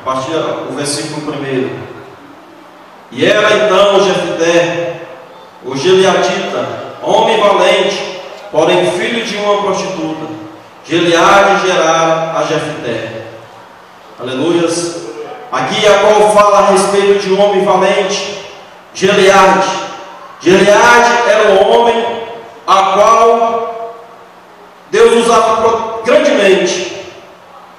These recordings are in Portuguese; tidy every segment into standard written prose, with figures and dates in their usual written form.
a partir do versículo 1. E era então Jefté, o gileadita, homem valente, porém filho de uma prostituta. Gileade gerara a Jefté. Aleluias. Aqui Jacó fala a respeito de um homem valente, Gileade. Gileade era um homem a qual Deus usava grandemente,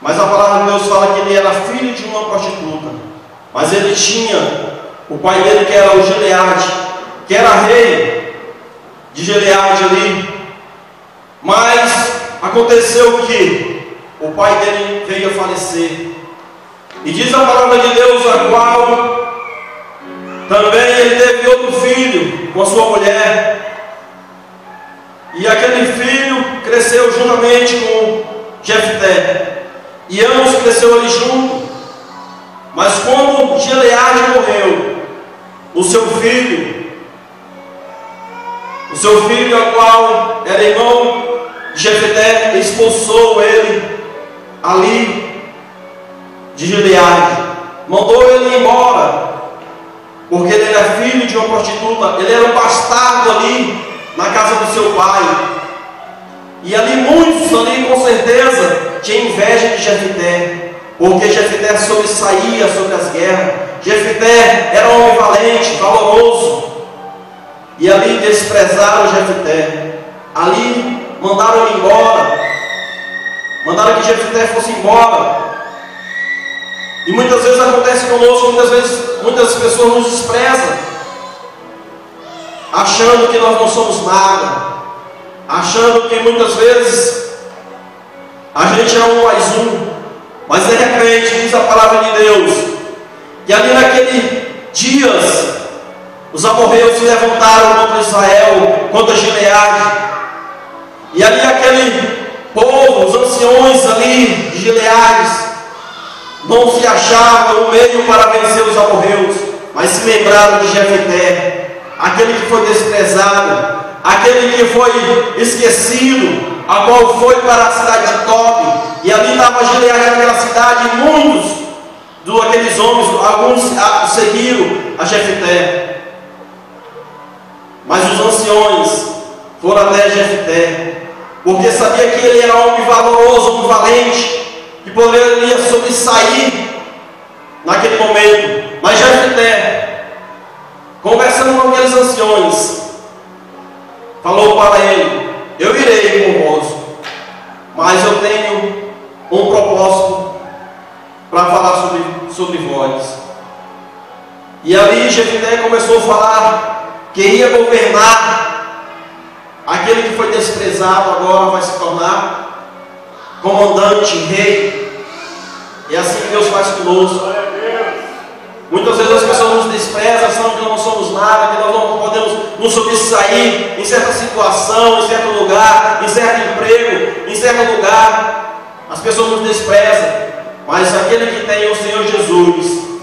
mas a palavra de Deus fala que ele era filho de uma prostituta. Mas ele tinha o pai dele, que era o Gileade, que era rei de Gileade ali. Mas aconteceu que o pai dele veio a falecer. E diz a palavra de Deus, a qual também ele teve outro filho com a sua mulher. E aquele filho cresceu juntamente com Jefté. E ambos cresceram ali junto. Mas quando Gileade morreu, o seu filho, a qual era irmão de Jefté, expulsou ele ali de Gileade, mandou ele embora, porque ele era filho de uma prostituta. Ele era um bastardo ali na casa do seu pai. E ali muitos ali com certeza tinham inveja de Jefté, porque Jefté sobressaía sobre as guerras. Jefté era um homem valente, valoroso. E ali desprezaram Jefté. Ali mandaram ele embora, mandaram que Jefté fosse embora. E muitas vezes acontece conosco, muitas pessoas nos desprezam, achando que nós não somos nada, achando que muitas vezes a gente é um mais um. Mas de repente diz a palavra de Deus que ali naquele dias os amorreus se levantaram contra Israel, contra Gileade. E ali aquele povo, os anciões ali de Gileade, não se achavam no meio para vencer os amorreus, mas se lembraram de Jefté, aquele que foi desprezado, aquele que foi esquecido, a qual foi para a cidade de Tobi. E ali estava Gileade naquela cidade, e muitos daqueles homens, alguns seguiram a Jefté. Mas os anciões foram até Jefté, porque sabia que ele era um homem valoroso, um homem valente, que poderia sobressair naquele momento. Mas Jefté, conversando com aqueles anciões, falou para ele: eu irei convosco, mas eu tenho um propósito para falar sobre vós. E ali Jefté começou a falar que ia governar. Aquele que foi desprezado agora vai se tornar comandante, rei. E assim Deus faz conosco. Muitas vezes as pessoas nos desprezam, acham que não somos nada, que nós não podemos nos sobressair em certa situação, em certo lugar, em certo emprego, em certo lugar. As pessoas nos desprezam. Mas aquele que tem o Senhor Jesus,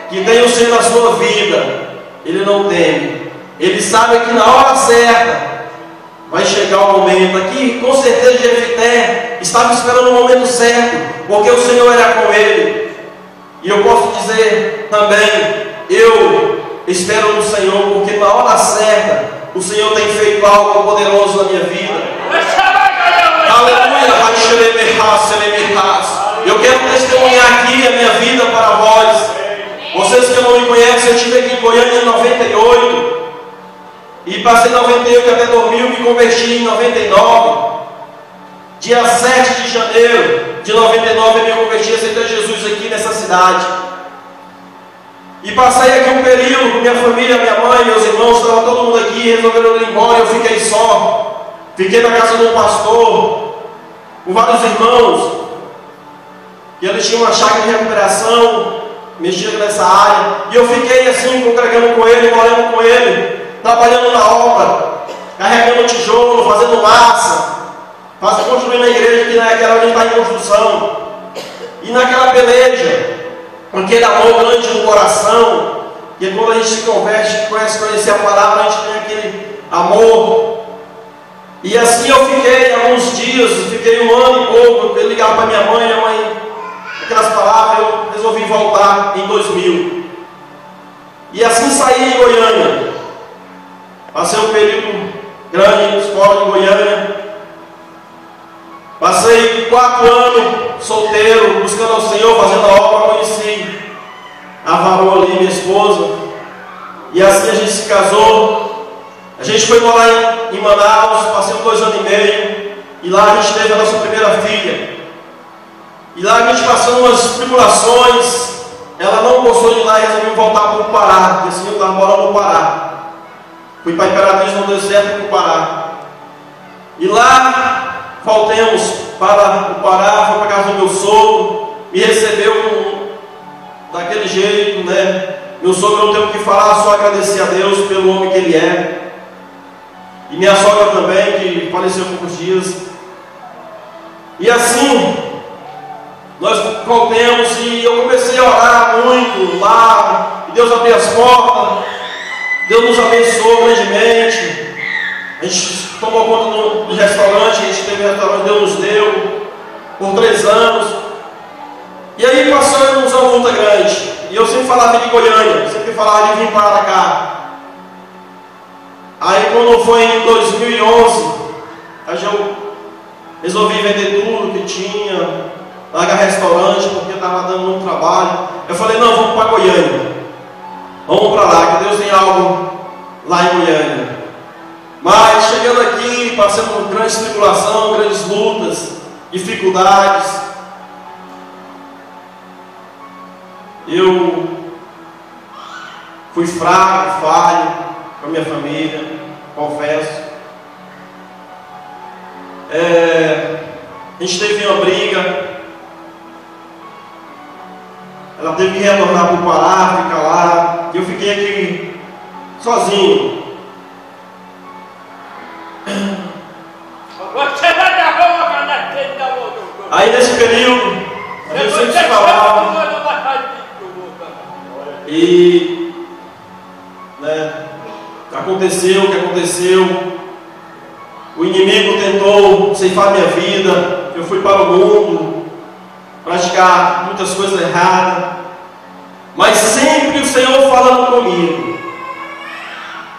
que tem o Senhor na sua vida, ele não teme. Ele sabe que na hora certa vai chegar o momento. Aqui com certeza Jefté estava esperando o momento certo, porque o Senhor era com ele. E eu posso dizer também, eu espero no Senhor, porque na hora certa o Senhor tem feito algo poderoso na minha vida. Aleluia. Eu quero testemunhar aqui a minha vida para vós. Vocês que não me conhecem, eu estive aqui em Goiânia em 98 e passei 98 até 2000, me converti em 99. Dia 7 de janeiro de 99 eu me converti, aceitei Jesus aqui nessa cidade. E passei aqui um período com minha família, minha mãe, meus irmãos, estava todo mundo aqui, resolveram ir embora, eu fiquei só. Fiquei na casa de um pastor, com vários irmãos, e eles tinham uma chácara de recuperação, mexia nessa área, e eu fiquei assim, congregando com ele, morando com ele, trabalhando na obra, carregando tijolo, fazendo massa, construindo a igreja que naquela hora está em construção. E naquela peleja, com aquele amor grande no coração, que quando a gente se converte, começa a conhecer a palavra, a gente tem aquele amor. E assim eu fiquei alguns dias, fiquei um ano e pouco. Eu ligava para minha mãe, aquelas palavras, eu resolvi voltar. saí de Goiânia. Passei um período grande fora de Goiânia. Passei 4 anos solteiro, buscando ao Senhor, fazendo a obra. Conheci a varoa ali, minha esposa. E assim a gente se casou. A gente foi morar em Manaus, passei 2 anos e meio. E lá a gente teve a nossa primeira filha. E lá a gente passou umas tribulações. Ela não gostou de ir lá e resolveu voltar para o Pará, porque assim eu estava morando no Pará. Fui para Imperatriz, no deserto do Pará. E lá voltemos para o Pará, fui para a casa do meu sogro, me recebeu daquele jeito, né? Meu sogro não tem o que falar, só agradecer a Deus pelo homem que ele é. E minha sogra também, que faleceu há poucos dias. E assim, nós voltemos e eu comecei a orar muito lá, e Deus abriu as portas, Deus nos abençoou grandemente. A gente tomou conta do restaurante, a gente teve um restaurante, Deus nos deu por 3 anos. E aí passamos a luta grande. E eu sempre falava de Goiânia, sempre falava de vir para cá. Aí quando foi em 2011, aí eu resolvi vender tudo que tinha, largar restaurante, porque estava dando muito trabalho. Eu falei, não, vamos para Goiânia. Vamos para lá, que Deus tem algo lá em Goiânia. Mas chegando aqui, passando por grandes tribulações, grandes lutas, dificuldades. Eu fui fraco, falho com a minha família, confesso. A gente teve uma briga. Ela teve que retornar para o Pará, ficar lá. E eu fiquei aqui sozinho. Aí nesse período, a gente sempre se falava. E aconteceu o que aconteceu. O inimigo tentou ceifar minha vida. Eu fui para o mundo, praticar muitas coisas erradas, mas sempre o Senhor falando comigo.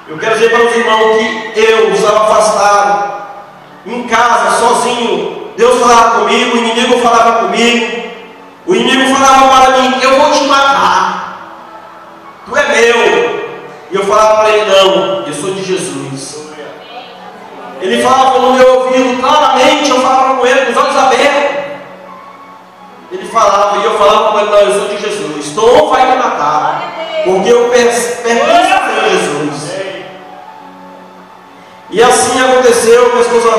Eu quero dizer para os irmãos que eu estava afastado, em casa, sozinho. Deus falava comigo, o inimigo falava comigo. O inimigo falava para mim, eu vou te matar, tu é meu. E eu falava para ele, não, eu sou de Jesus. Ele falava no meu ouvido claramente, eu falava com ele com os olhos abertos. Ele falava e eu falava com ele, não, eu sou de Jesus. Então não vai me matar, porque eu pertenço a Jesus. E assim aconteceu, minha esposa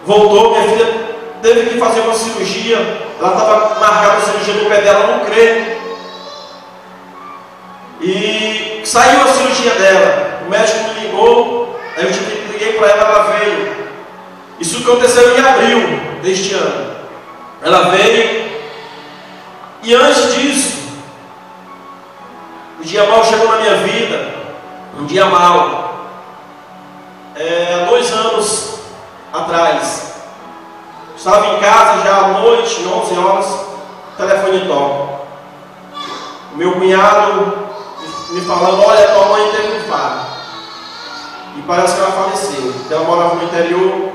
voltou, minha filha teve que fazer uma cirurgia. Ela estava marcada a cirurgia no pé dela, não creio. E saiu a cirurgia dela. O médico me ligou, aí eu liguei para ela, ela veio. Isso aconteceu em abril deste ano. Ela veio. E antes disso, um dia mau chegou na minha vida. Um dia mau. Há 2 anos atrás. Estava em casa já à noite, 11 horas, o telefone toca. O meu cunhado me falando, olha, tua mãe teve um infarto. E parece que ela faleceu. Ela morava no interior.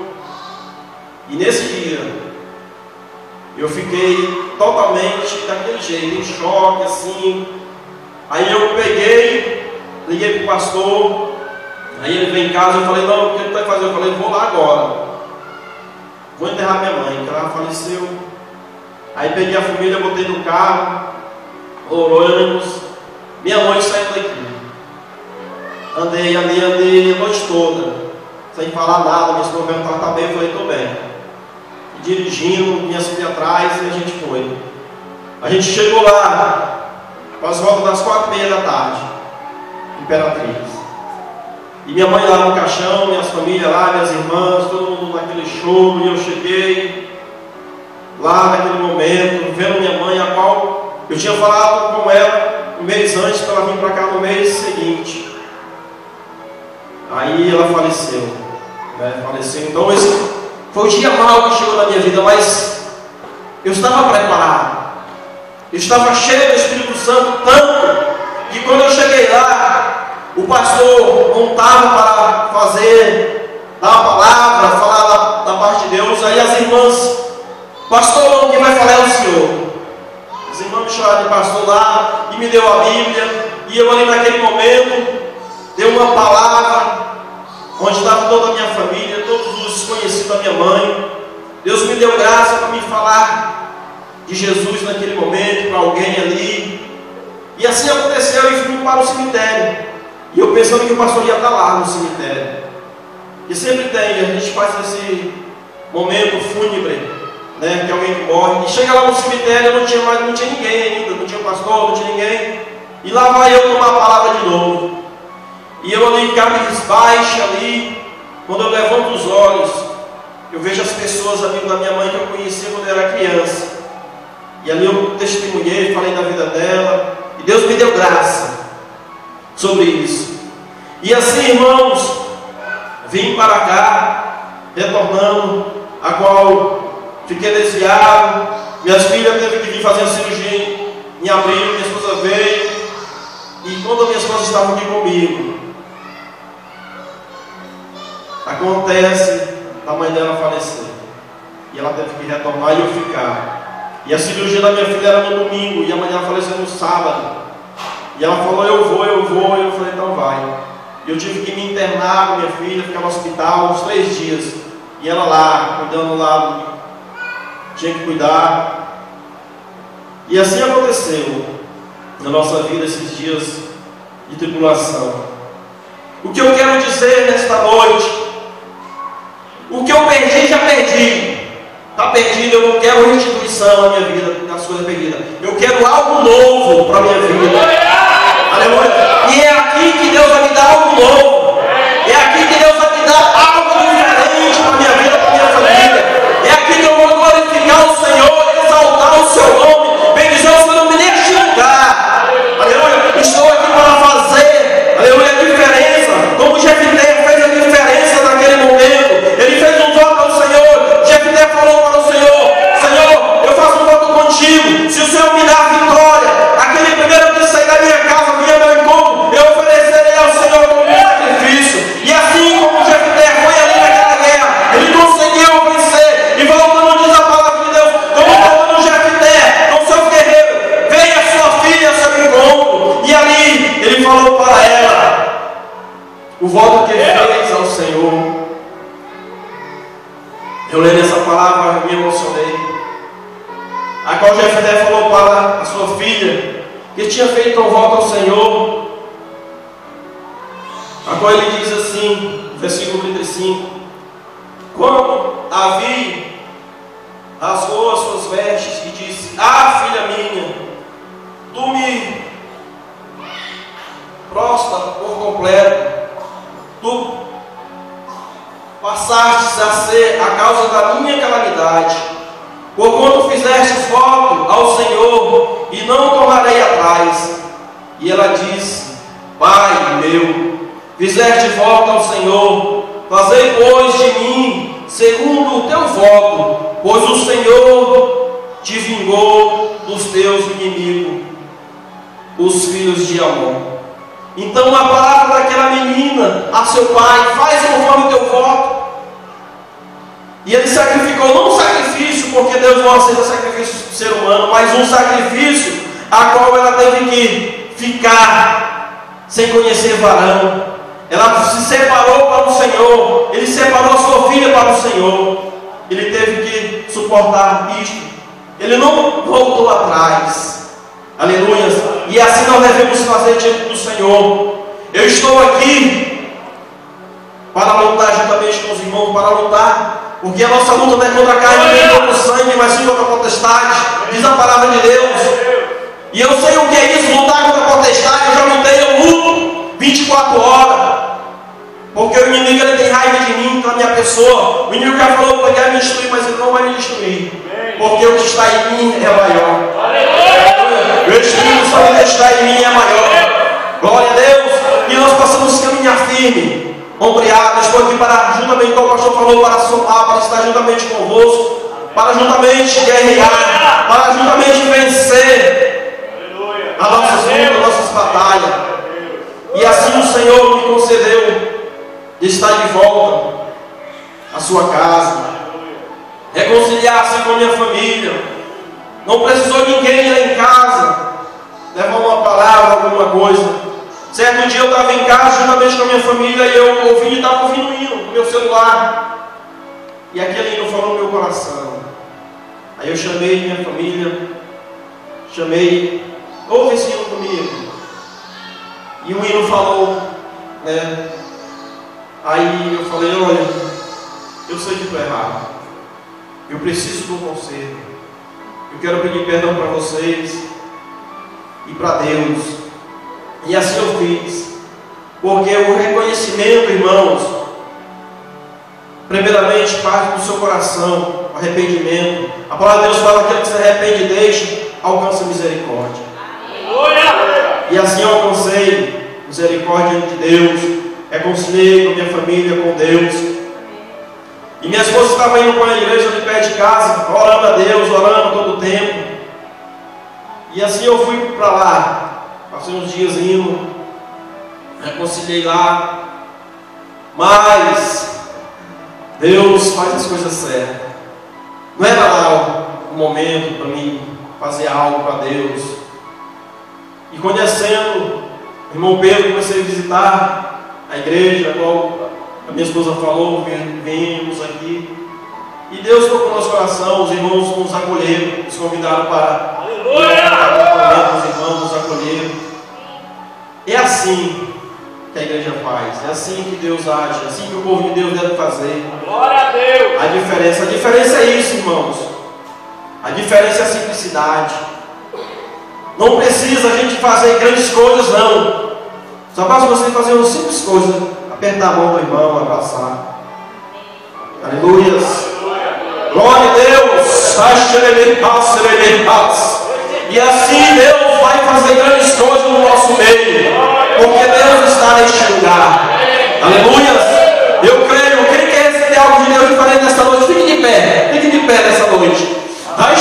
E nesse dia, eu fiquei totalmente daquele jeito, em choque, assim. Aí eu peguei, liguei para o pastor. Aí ele veio em casa, eu falei, não, o que ele vai fazer? Eu falei, vou lá agora. Vou enterrar minha mãe, que ela faleceu. Aí peguei a família, botei no carro, oramos. Minha mãe saiu daqui. Andei a noite toda, sem falar nada. Minha esposa perguntou, tá bem? Eu falei, estou bem. E dirigindo, minha filha atrás, e a gente foi. A gente chegou lá, às voltas das 4h30 da tarde, Imperatriz. E minha mãe lá no caixão, minhas famílias lá, minhas irmãs, todo mundo naquele choro. E eu cheguei lá naquele momento, vendo minha mãe, a qual eu tinha falado com ela um mês antes para ela vir para cá no mês seguinte. Aí ela faleceu, faleceu. Então esse foi o dia mau que chegou na minha vida, mas eu estava preparado. Eu estava cheio do Espírito Santo tanto que quando eu cheguei lá, o pastor montava para dar a palavra, falar da parte de Deus. Aí as irmãs, pastor, quem vai falar é o senhor. As irmãs me chamaram de pastor lá e me deu a Bíblia. E eu ali naquele momento dei uma palavra onde estava toda a minha família, todos os conhecidos da minha mãe. Deus me deu graça para me falar de Jesus naquele momento, para alguém ali. E assim aconteceu e fui para o cemitério. E eu pensando que o pastor ia estar lá no cemitério. E sempre tem, a gente faz esse momento fúnebre, né, que alguém morre. E chega lá no cemitério, não tinha ninguém ainda, não tinha pastor, não tinha ninguém. E lá vai eu tomar a palavra de novo. E eu ali cabisbaixo ali, quando eu levanto os olhos, eu vejo as pessoas, amigos da minha mãe, que eu conhecia quando eu era criança. E ali eu testemunhei, falei da vida dela. E Deus me deu graça sobre isso. E assim, irmãos, vim para cá, retornando, a qual fiquei desviado. Minhas filhas teve que vir fazer a cirurgia em abril, minha esposa veio. E quando a minha esposa estava aqui comigo, acontece da mãe dela falecer. E ela teve que retornar e eu ficar. E a cirurgia da minha filha era no domingo, e a mãe dela faleceu no sábado. E ela falou, eu vou, e eu falei, então vai. E eu tive que me internar com minha filha, ficar no hospital uns 3 dias. E ela lá, cuidando lá, tinha que cuidar. E assim aconteceu na nossa vida esses dias de tribulação. O que eu quero dizer nesta noite, o que eu perdi, já perdi. Está perdido, eu não quero restituição na minha vida, das coisas perdidas. Eu quero algo novo para a minha vida. Aleluia. E é aqui que Deus vai me dar algo novo. É aqui que Deus vai me dar algo diferente para a minha vida, para a minha família. É aqui que eu vou glorificar o Senhor, exaltar o seu nome, bendizer o seu nome neste lugar. Aleluia. Estou aqui para fazer, aleluia, a diferença. Como Jefté fez a diferença naquele momento. Ele fez um voto ao Senhor. Jefté falou para o Senhor: Senhor, eu faço um voto contigo. Se o Senhor me dá a vitória, aquele primeiro que sair da minha casa, vinha meu encontro, eu oferecerei ao Senhor como um sacrifício. E assim como Jefté foi ali naquela guerra, ele conseguiu vencer. E voltando, diz a palavra de Deus, como falando Jefté com seu guerreiro: venha sua filha ao seu encontro. E ali ele falou para ela o voto que ele fez ao Senhor. Eu lendo essa palavra, eu me emocionei. A qual Jefté falou para a sua filha que tinha feito um voto ao Senhor. A qual ele diz assim, versículo 35: quando Davi rasgou as suas vestes e disse: ah, filha minha, tu me prostra por completo, tu passastes a ser a causa da minha calamidade, porquanto fizestes voto ao Senhor e não tornarei atrás. E ela disse: Pai meu, fizeste voto ao Senhor, fazei pois de mim segundo o teu voto, pois o Senhor te vingou dos teus inimigos, os filhos de Amon. Então a palavra daquela menina a seu pai: faz conforme o teu voto. E ele sacrificou, não um sacrifício, porque Deus não aceita sacrifício do ser humano, mas um sacrifício a qual ela teve que ficar sem conhecer varão. Ela se separou para o Senhor, ele separou a sua filha para o Senhor. Ele teve que suportar isto, ele não voltou atrás. Aleluia. E assim nós devemos fazer diante do Senhor. Eu estou aqui para lutar juntamente com os irmãos, para lutar, porque a nossa luta não é contra a carne nem contra o sangue, mas sim contra a potestade, diz a palavra de Deus. E eu sei o que é isso, lutar contra a potestade. Eu já lutei, eu luto 24 horas, porque o inimigo ele tem raiva de mim, da minha pessoa. O inimigo já falou que vai me destruir, mas ele não vai me destruir, porque o que está em mim é maior. O Espírito Santo que está em mim é maior. Glória a Deus. E nós possamos caminhar firme, ombreado. Estou aqui para, juntamente com o pastor falou, para somar, para estar juntamente convosco, para juntamente guerrear, para juntamente vencer as nossas lutas, as nossas batalhas. E assim o Senhor me concedeu de estar de volta à sua casa, reconciliar-se com a minha família. Não precisou ninguém ir lá em casa levar uma palavra, alguma coisa. Certo dia eu estava em casa juntamente com a minha família e eu estava ouvindo um hino no meu celular. E aquele hino falou no meu coração. Aí eu chamei minha família, ouve esse hino comigo. E o hino falou, né? Aí eu falei, olha, eu sei que estou errado. Eu preciso de um conselho. Eu quero pedir perdão para vocês e para Deus. E assim eu fiz. Porque o reconhecimento, irmãos, primeiramente parte do seu coração, o arrependimento. A palavra de Deus fala que aquele que se arrepende e deixa, alcança misericórdia. E assim eu alcancei misericórdia de Deus, reconciliei com minha família, com Deus. E minha esposa estava indo para a igreja de perto de casa, orando a Deus, orando todo o tempo. E assim eu fui para lá, passei uns dias indo, reconciliei lá. Mas Deus faz as coisas certas. Não era lá o momento para mim fazer algo para Deus. E conhecendo o irmão Pedro, comecei a visitar a igreja, igual a minha esposa falou, vimos aqui. E Deus tocou no nosso coração, os irmãos nos acolheram, nos convidaram para os irmãos nos acolheram. É assim que a igreja faz, é assim que Deus age, é assim que o povo de Deus deve fazer. Glória a Deus! A diferença é isso, irmãos. A diferença é a simplicidade. Não precisa a gente fazer grandes coisas, não. Só basta você fazer uma simples coisa: apertar a mão do irmão, abraçar. Aleluias. Glória a Deus. E assim Deus vai fazer grandes coisas no nosso meio, porque Deus está neste lugar. Aleluias. Eu creio. Quem quer receber algo de Deus diferente nesta noite, fique de pé. Fique de pé nessa noite. Ai,